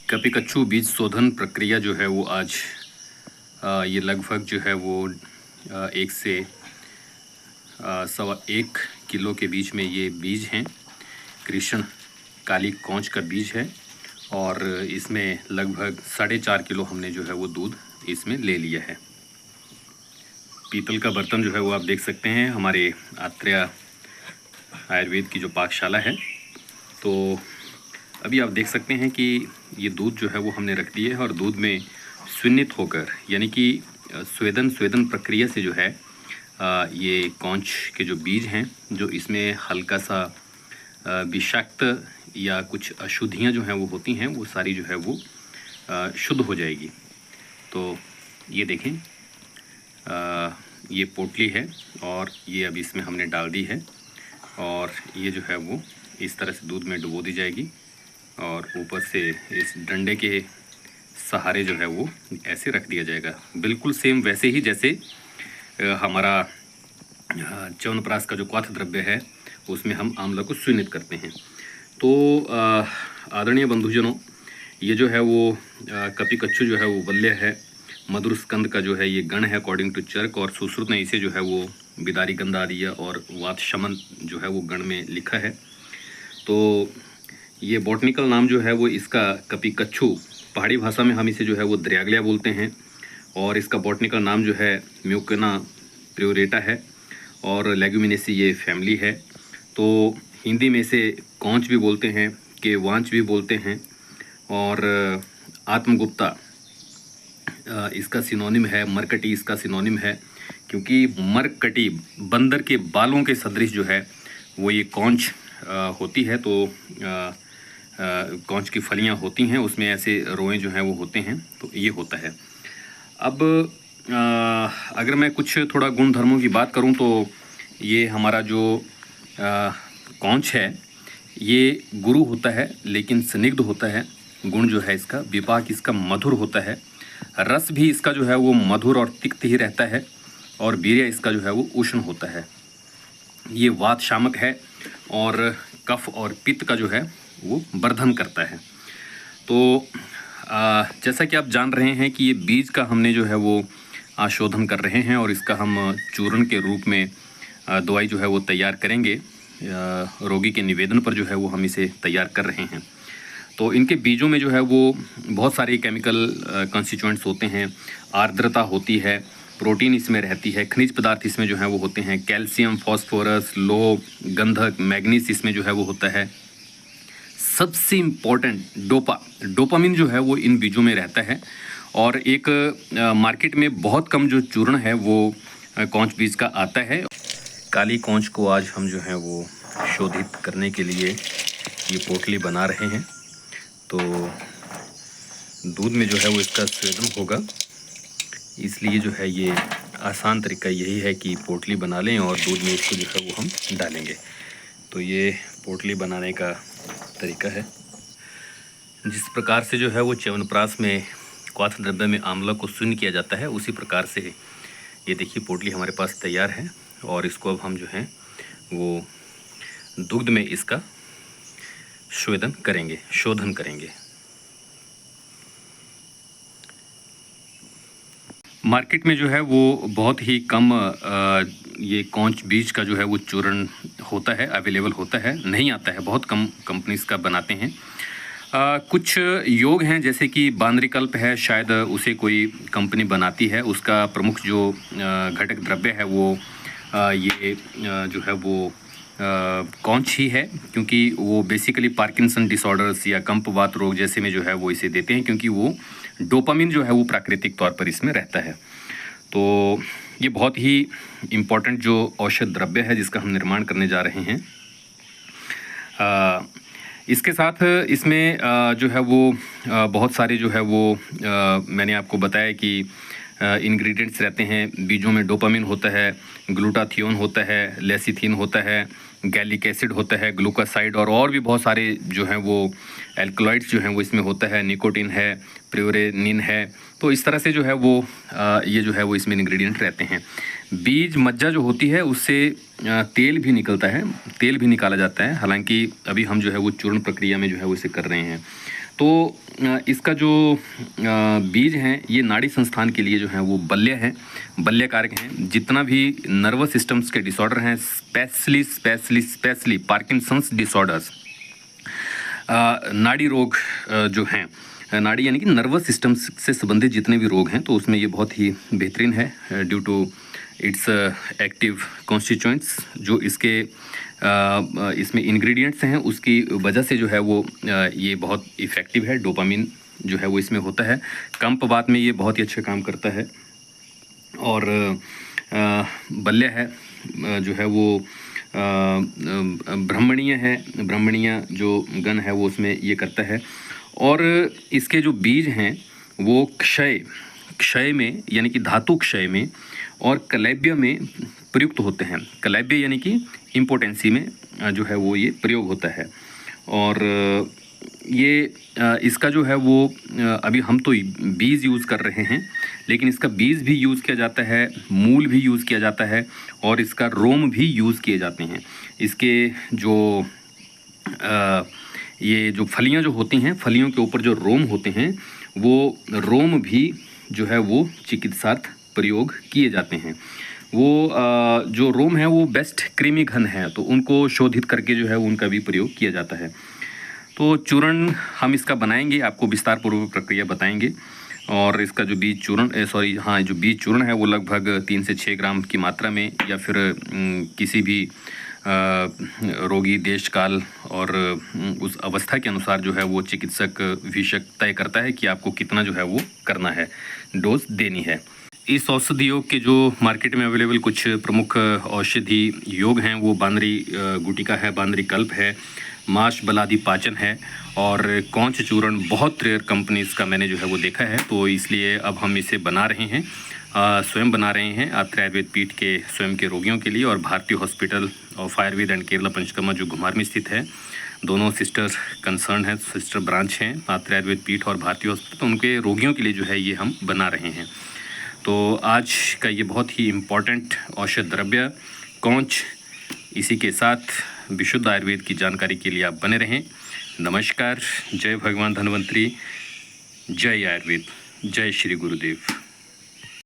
कपिकच्छु बीज शोधन प्रक्रिया जो है वो आज ये लगभग जो है वो 1 से 1.25 किलो के बीच में ये बीज हैं। कृष्ण काली कौंच का बीज है और इसमें लगभग 4.5 किलो हमने जो है वो दूध इसमें ले लिया है। पीतल का बर्तन जो है वो आप देख सकते हैं, हमारे आत्रेय आयुर्वेद की जो पाकशाला है। तो अभी आप देख सकते हैं कि ये दूध जो है वो हमने रख दिया है और दूध में स्विन्नित होकर, यानी कि स्वेदन प्रक्रिया से जो है ये कौंच के जो बीज हैं, जो इसमें हल्का सा विषाक्त या कुछ अशुद्धियाँ जो हैं वो होती हैं, वो सारी जो है वो शुद्ध हो जाएगी। तो ये देखें, ये पोटली है और ये अभी इसमें हमने डाल दी है और ये जो है वो इस तरह से दूध में डुबो दी जाएगी और ऊपर से इस डंडे के सहारे जो है वो ऐसे रख दिया जाएगा। बिल्कुल सेम वैसे ही जैसे हमारा च्यवनप्राश का जो क्वाथ द्रव्य है उसमें हम आंवला को स्विन्नित करते हैं। तो आदरणीय बंधुजनों, ये जो है वो कपिकच्छु जो है वो वल्य है, मधुर स्कंद का जो है ये गण है अकॉर्डिंग टू चर्क, और सुश्रुत ने इसे जो है वो बिदारी गंधादीय और वात शमन जो है वो गण में लिखा है। तो ये बॉटनिकल नाम जो है वो इसका कपिकच्छु, पहाड़ी भाषा में हम इसे जो है वो द्रयागलिया बोलते हैं, और इसका बॉटनिकल नाम जो है म्यूकोना प्रियोरेटा है और लेग्यूमिनेसी ये फैमिली है। तो हिंदी में इसे कौंच भी बोलते हैं, केवांच भी बोलते हैं, और आत्मगुप्ता इसका सिनोनिम है, मरकटी इसका सिनोनिम है, क्योंकि मरकटी बंदर के बालों के सदृश जो है वो ये कौंच होती है। तो कौंच की फलियां होती हैं, उसमें ऐसे रोएं जो हैं वो होते हैं, तो ये होता है। अब अगर मैं कुछ थोड़ा गुण धर्मों की बात करूं तो ये हमारा जो कौंच है ये गुरु होता है, लेकिन स्निग्ध होता है। गुण जो है इसका, विपाक इसका मधुर होता है, रस भी इसका जो है वो मधुर और तिक्त ही रहता है, और वीर्य इसका जो है वो उष्ण होता है। ये वात शामक है और कफ और पित्त का जो है वो वर्धन करता है। तो जैसा कि आप जान रहे हैं कि ये बीज का हमने जो है वो आशोधन कर रहे हैं और इसका हम चूर्ण के रूप में दवाई जो है वो तैयार करेंगे। रोगी के निवेदन पर जो है वो हम इसे तैयार कर रहे हैं। तो इनके बीजों में जो है वो बहुत सारे केमिकल कंस्टिट्यूएंट्स होते हैं, आर्द्रता होती है, प्रोटीन इसमें रहती है, खनिज पदार्थ इसमें जो है वो होते हैं, कैल्शियम, फास्फोरस, लोह, गंधक, मैग्नीज इसमें जो है वो होता है। सबसे इम्पोर्टेंट डोपामिन जो है वो इन बीजों में रहता है। और एक मार्केट में बहुत कम जो चूर्ण है वो कौंच बीज का आता है। काली कौंच को आज हम जो है वो शोधित करने के लिए ये पोटली बना रहे हैं। तो दूध में जो है वो इसका स्वेदन होगा, इसलिए जो है ये आसान तरीका यही है कि पोटली बना लें और दूध में इसको जो है वो हम डालेंगे। तो ये पोटली बनाने का तरीका है। जिस प्रकार से जो है वो च्यवनप्राश में क्वाथ द्रव्य में आंवला को शून्य किया जाता है, उसी प्रकार से ये देखिए पोटली हमारे पास तैयार है और इसको अब हम जो है वो दुग्ध में इसका शोधन करेंगे। मार्केट में जो है वो बहुत ही कम ये कौंच बीज का जो है वो चूर्ण होता है, अवेलेबल होता है, नहीं आता है, बहुत कम कंपनीज का बनाते हैं। कुछ योग हैं, जैसे कि बांद्रिकल्प है, शायद उसे कोई कंपनी बनाती है, उसका प्रमुख जो घटक द्रव्य है वो ये जो है वो कौंच ही है, क्योंकि वो बेसिकली पार्किंसन डिसऑर्डर्स या कंपवात रोग जैसे में जो है वो इसे देते हैं, क्योंकि वो डोपामिन जो है वो प्राकृतिक तौर पर इसमें रहता है। तो ये बहुत ही इम्पोर्टेंट जो औषध द्रव्य है जिसका हम निर्माण करने जा रहे हैं। इसके साथ इसमें जो है वो बहुत सारे जो है वो मैंने आपको बताया कि इंग्रेडिएंट्स रहते हैं। बीजों में डोपामिन होता है, ग्लूटाथियोन होता है, लेसिथिन होता है, गैलिक एसिड होता है, ग्लूकोसाइड और भी बहुत सारे जो हैं वो एल्कलॉइड्स जो हैं वो इसमें होता है, निकोटिन है, प्रियोरेनिन है। तो इस तरह से जो है वो ये जो है वो इसमें इंग्रेडिएंट रहते हैं। बीज मज्जा जो होती है उससे तेल भी निकलता है, तेल भी निकाला जाता है। हालांकि अभी हम जो है वो चूर्ण प्रक्रिया में जो है वो इसे कर रहे हैं। तो इसका जो बीज हैं ये नाड़ी संस्थान के लिए जो हैं वो बल्य हैं, बल्यकारक हैं। जितना भी नर्वस सिस्टम्स के डिसऑर्डर हैं, स्पेशली पार्किंसंस डिसऑर्डर्स, नाड़ी रोग जो हैं, नाड़ी यानी कि नर्वस सिस्टम से संबंधित जितने भी रोग हैं, तो उसमें ये बहुत ही बेहतरीन है due to its active constituents. जो इसके इसमें इंग्रेडिएंट्स हैं उसकी वजह से जो है वो ये बहुत इफ़ेक्टिव है। डोपामिन जो है वो इसमें होता है, कंपवात में ये बहुत ही अच्छा काम करता है। और बल्य है जो है वो ब्राह्मणीय है, ब्राह्मणीय जो गण है वो उसमें ये करता है। और इसके जो बीज हैं वो क्षय में यानी कि धातु क्षय में और कलैब्य में प्रयुक्त होते हैं। कलैब्य यानी कि इम्पोटेंसी में जो है वो ये प्रयोग होता है। और ये इसका जो है वो अभी हम तो बीज यूज़ कर रहे हैं, लेकिन इसका बीज भी यूज़ किया जाता है, मूल भी यूज़ किया जाता है और इसका रोम भी यूज़ किए जाते हैं। इसके जो ये जो फलियां जो होती हैं, फलियों के ऊपर जो रोम होते हैं, वो रोम भी जो है वो चिकित्सार्थ प्रयोग किए जाते हैं। वो जो रोम है वो बेस्ट क्रीमी घन है, तो उनको शोधित करके जो है उनका भी प्रयोग किया जाता है। तो चूर्ण हम इसका बनाएंगे, आपको विस्तार पूर्वक प्रक्रिया बताएंगे। और इसका जो बीज चूर्ण जो बीज चूर्ण है वो लगभग 3 से 6 ग्राम की मात्रा में, या फिर किसी भी रोगी देश काल और उस अवस्था के अनुसार जो है वो चिकित्सक विशेषज्ञ तय करता है कि आपको कितना जो है वो करना है, डोज देनी है। इस औषधि योग के जो मार्केट में अवेलेबल कुछ प्रमुख औषधि योग हैं वो बांदरी गुटिका है, बांदरी कल्प है, माश बलादि पाचन है और कौंच चूर्ण बहुत रेयर कंपनीज़ का मैंने जो है वो देखा है। तो इसलिए अब हम इसे बना रहे हैं, स्वयं बना रहे हैं आत्रेय आयुर्वेद पीठ के स्वयं के रोगियों के लिए। और भारतीय hospital of Ayurveda and Kerala panchakarma जो घुमार में स्थित है, दोनों सिस्टर कंसर्न है, सिस्टर ब्रांच हैं आत्रेय आयुर्वेद पीठ और भारतीय हॉस्पिटल, तो उनके रोगियों के लिए जो है ये हम बना रहे हैं। तो आज का ये बहुत ही इम्पॉर्टेंट औषध द्रव्य कौंच, इसी के साथ विशुद्ध आयुर्वेद की जानकारी के लिए आप बने रहें। नमस्कार, जय भगवान धन्वंतरी, जय आयुर्वेद, जय श्री गुरुदेव।